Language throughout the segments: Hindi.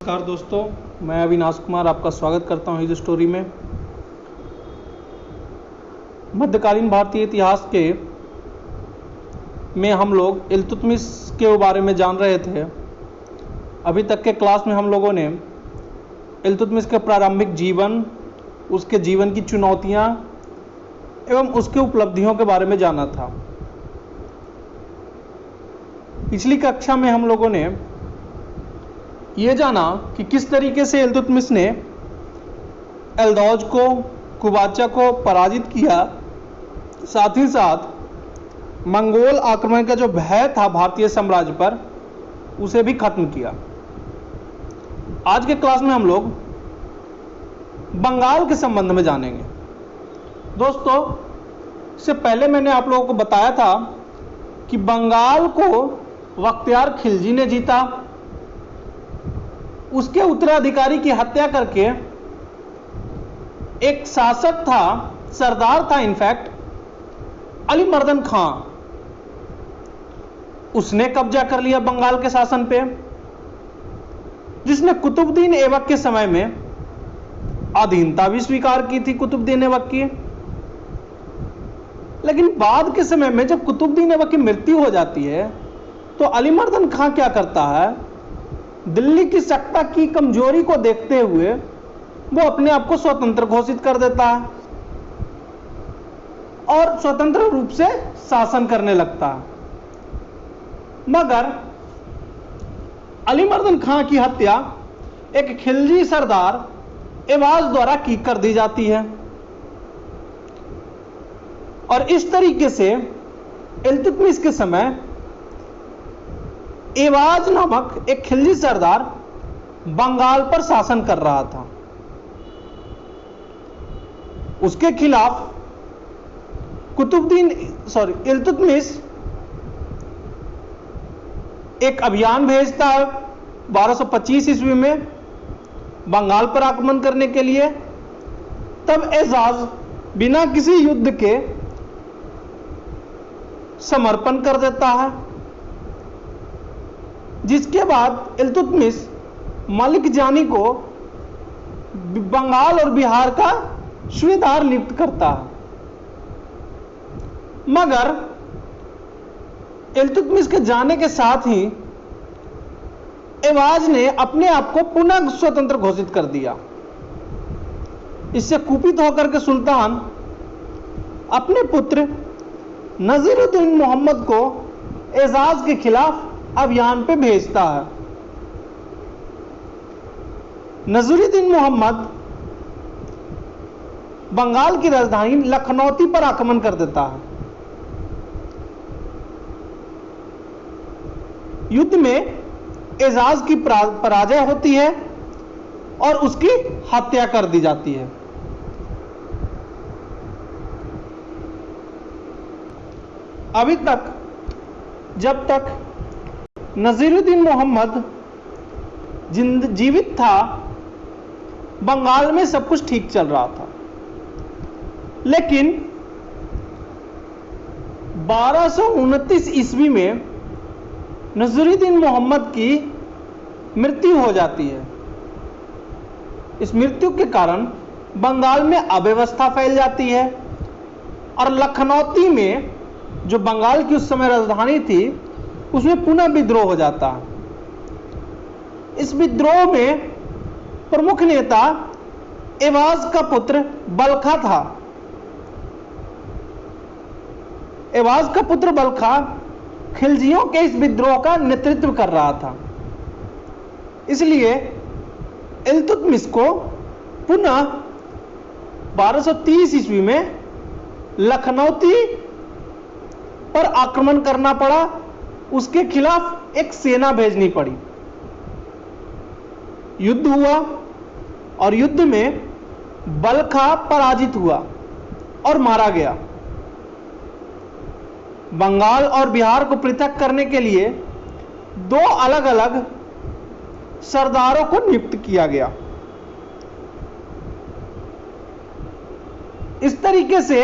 नमस्कार दोस्तों, मैं अविनाश कुमार आपका स्वागत करता हूं इस स्टोरी में। मध्यकालीन भारतीय इतिहास में हम लोग इल्तुतमिश के बारे में जान रहे थे। अभी तक के क्लास में हम लोगों ने इल्तुतमिश के प्रारंभिक जीवन, उसके जीवन की चुनौतियां एवं उसके उपलब्धियों के बारे में जाना था। पिछली कक्षा में हम लोगों ने ये जाना कि किस तरीके से इल्तुतमिश ने एल्दौज को, कुबाचा को पराजित किया, साथ ही साथ मंगोल आक्रमण का जो भय था भारतीय साम्राज्य पर, उसे भी खत्म किया। आज के क्लास में हम लोग बंगाल के संबंध में जानेंगे। दोस्तों, इससे पहले मैंने आप लोगों को बताया था कि बंगाल को बख्तियार खिलजी ने जीता। उसके उत्तराधिकारी की हत्या करके एक शासक था, सरदार था इनफैक्ट, अली मर्दन खां, उसने कब्जा कर लिया बंगाल के शासन पे, जिसने कुतुबुद्दीन ऐबक के समय में अधीनता भी स्वीकार की थी कुतुबुद्दीन ऐबक की। लेकिन बाद के समय में जब कुतुबुद्दीन ऐबक की मृत्यु हो जाती है तो अली मर्दन खां क्या करता है, दिल्ली की सत्ता की कमजोरी को देखते हुए वो अपने आप को स्वतंत्र घोषित कर देता है और स्वतंत्र रूप से शासन करने लगता है। मगर अली मर्दन खां की हत्या एक खिलजी सरदार एवाज द्वारा की कर दी जाती है और इस तरीके से इल्तुतमिश के समय एवाज नामक एक खिलजी सरदार बंगाल पर शासन कर रहा था। उसके खिलाफ इल्तुतमिश एक अभियान भेजता है 1225 ईस्वी में बंगाल पर आक्रमण करने के लिए। तब एजाज बिना किसी युद्ध के समर्पण कर देता है, जिसके बाद इल्तुतमिश मलिक जानी को बंगाल और बिहार का सूबेदार नियुक्त करता है। मगर इल्तुतमिश के जाने के साथ ही एवाज ने अपने आप को पुनः स्वतंत्र घोषित कर दिया। इससे कुपित होकर के सुल्तान अपने पुत्र नजीरुद्दीन मोहम्मद को एजाज के खिलाफ अभियान पे भेजता है। नजीरुद्दीन मोहम्मद बंगाल की राजधानी लखनौती पर आक्रमण कर देता है। युद्ध में एजाज की पराजय होती है और उसकी हत्या कर दी जाती है। अभी तक जब तक नजीरुद्दीन मोहम्मद जीवित था, बंगाल में सब कुछ ठीक चल रहा था। लेकिन 1229 ईस्वी में नजीरुद्दीन मोहम्मद की मृत्यु हो जाती है। इस मृत्यु के कारण बंगाल में अव्यवस्था फैल जाती है और लखनौती में, जो बंगाल की उस समय राजधानी थी, उसमें पुनः विद्रोह हो जाता है। इस विद्रोह में प्रमुख नेता एवाज का पुत्र बलखा था। एवाज का पुत्र बलखा खिलजियों के इस विद्रोह का नेतृत्व कर रहा था। इसलिए इल्तुतमिश को पुनः 1230 ईस्वी में लखनौती पर आक्रमण करना पड़ा। उसके खिलाफ एक सेना भेजनी पड़ी। युद्ध हुआ और युद्ध में बलखा पराजित हुआ और मारा गया। बंगाल और बिहार को पृथक करने के लिए दो अलग अलग सरदारों को नियुक्त किया गया। इस तरीके से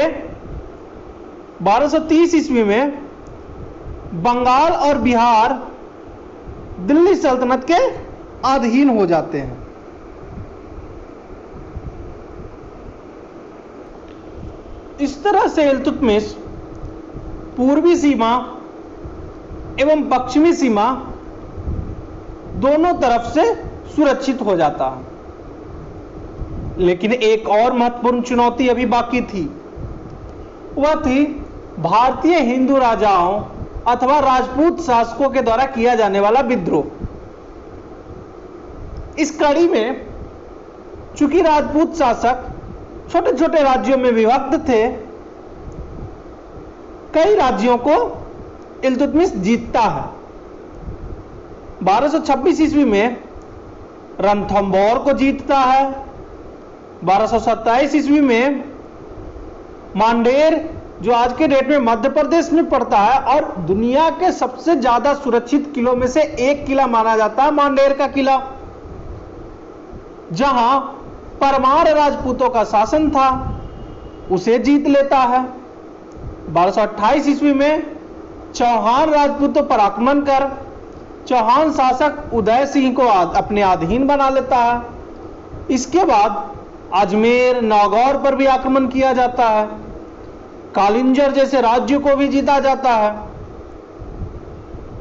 1230 ईस्वी में बंगाल और बिहार दिल्ली सल्तनत के अधीन हो जाते हैं। इस तरह से इल्तुतमिश पूर्वी सीमा एवं पश्चिमी सीमा दोनों तरफ से सुरक्षित हो जाता है। लेकिन एक और महत्वपूर्ण चुनौती अभी बाकी थी, वह थी भारतीय हिंदू राजाओं अथवा राजपूत शासकों के द्वारा किया जाने वाला विद्रोह। इस कड़ी में चूंकि राजपूत शासक छोटे छोटे राज्यों में विभक्त थे, कई राज्यों को इल्तुतमिश जीतता है। 1226 ईस्वी में रणथंभौर को जीतता है। 1227 ईस्वी में मांडेर, जो आज के डेट में मध्य प्रदेश में पड़ता है और दुनिया के सबसे ज्यादा सुरक्षित किलों में से एक किला माना जाता है, मांडेर का किला, जहां परमार राजपूतों का शासन था, उसे जीत लेता है। 1228 ईस्वी में चौहान राजपूतों पर आक्रमण कर चौहान शासक उदय सिंह को अपने अधीन बना लेता है। इसके बाद अजमेर, नागौर पर भी आक्रमण किया जाता है। कालिंजर जैसे राज्यों को भी जीता जाता है।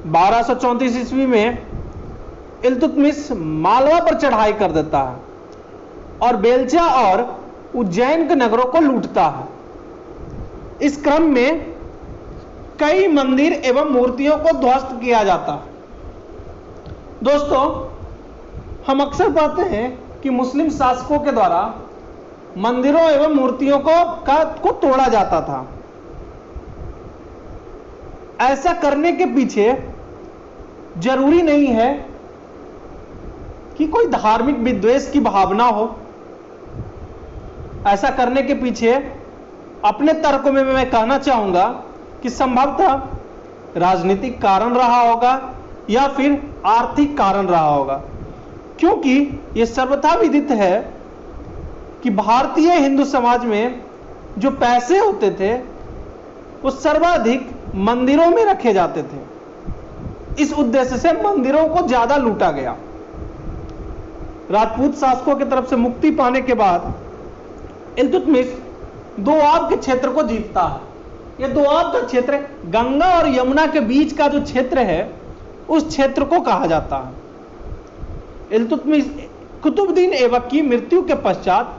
1234 ईस्वी में इल्तुतमिश मालवा पर चढ़ाई कर देता है और बेलचा और उज्जैन के नगरों को लूटता है। इस क्रम में कई मंदिर एवं मूर्तियों को ध्वस्त किया जाता है। दोस्तों, हम अक्सर पाते हैं कि मुस्लिम शासकों के द्वारा मंदिरों एवं मूर्तियों को तोड़ा जाता था। ऐसा करने के पीछे जरूरी नहीं है कि कोई धार्मिक विद्वेष की भावना हो। ऐसा करने के पीछे अपने तर्क में मैं कहना चाहूंगा कि संभवतः राजनीतिक कारण रहा होगा या फिर आर्थिक कारण रहा होगा, क्योंकि यह सर्वथा विदित है कि भारतीय हिंदू समाज में जो पैसे होते थे वो सर्वाधिक मंदिरों में रखे जाते थे। इस उद्देश्य से मंदिरों को ज्यादा लूटा गया। राजपूत शासकों की तरफ से मुक्ति पाने के बाद इल्तुतमिश दोआब के क्षेत्र को जीतता है। यह दोआब का क्षेत्र गंगा और यमुना के बीच का जो क्षेत्र है, उस क्षेत्र को कहा जाता है। इल्तुतमिश कुतुबुद्दीन ऐबक की मृत्यु के पश्चात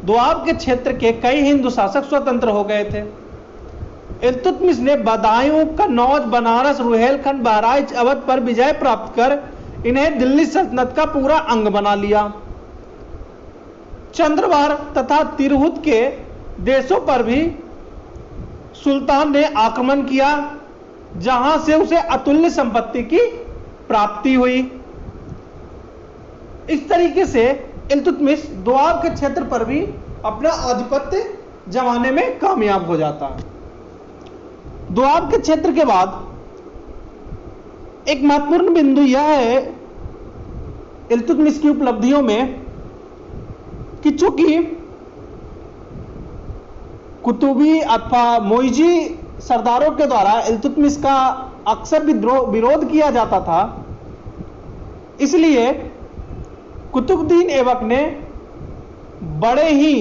दोआब के क्षेत्र के कई हिंदू शासक स्वतंत्र हो गए थे। इल्तुतमिश ने बदायूं, कन्नौज, बनारस, रुहेलखंड, बहराइच, अवध पर विजय प्राप्त कर इन्हें दिल्ली सल्तनत का पूरा अंग बना लिया। चंद्रवार तथा तिरहुत के देशों पर भी सुल्तान ने आक्रमण किया, जहां से उसे अतुल्य संपत्ति की प्राप्ति हुई। इस तरीके से इल्तुतमिश दोआब के क्षेत्र पर भी अपना आधिपत्य जमाने में कामयाब हो जाता है। दोआब के क्षेत्र के बाद एक महत्वपूर्ण बिंदु यह है इल्तुतमिश की उपलब्धियों में कि चूंकि कुतुबी अथवा मोइजी सरदारों के द्वारा इल्तुतमिश का अक्सर विरोध किया जाता था, इसलिए कुतुबुद्दीन ऐबक ने बड़े ही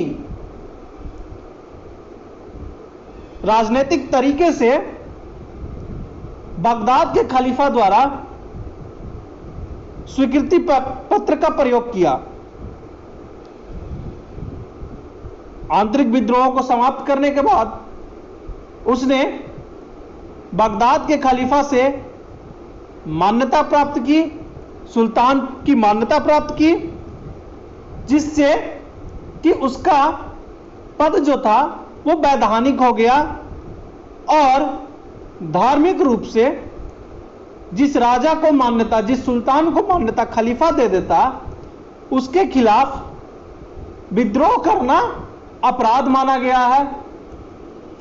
राजनीतिक तरीके से बगदाद के खलीफा द्वारा स्वीकृति पत्र का प्रयोग किया। आंतरिक विद्रोहों को समाप्त करने के बाद उसने बगदाद के खलीफा से मान्यता प्राप्त की, सुल्तान की मान्यता प्राप्त की, जिससे कि उसका पद जो था वो वैधानिक हो गया और धार्मिक रूप से जिस राजा को मान्यता, जिस सुल्तान को मान्यता खलीफा दे देता, उसके खिलाफ विद्रोह करना अपराध माना गया है।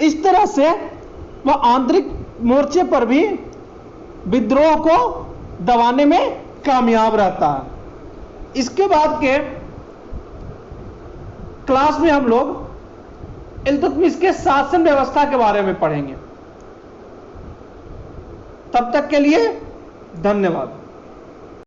इस तरह से वह आंतरिक मोर्चे पर भी विद्रोह को दबाने में कामयाब रहता है। इसके बाद के क्लास में हम लोग इल्तुतमिश के शासन व्यवस्था के बारे में पढ़ेंगे। तब तक के लिए धन्यवाद।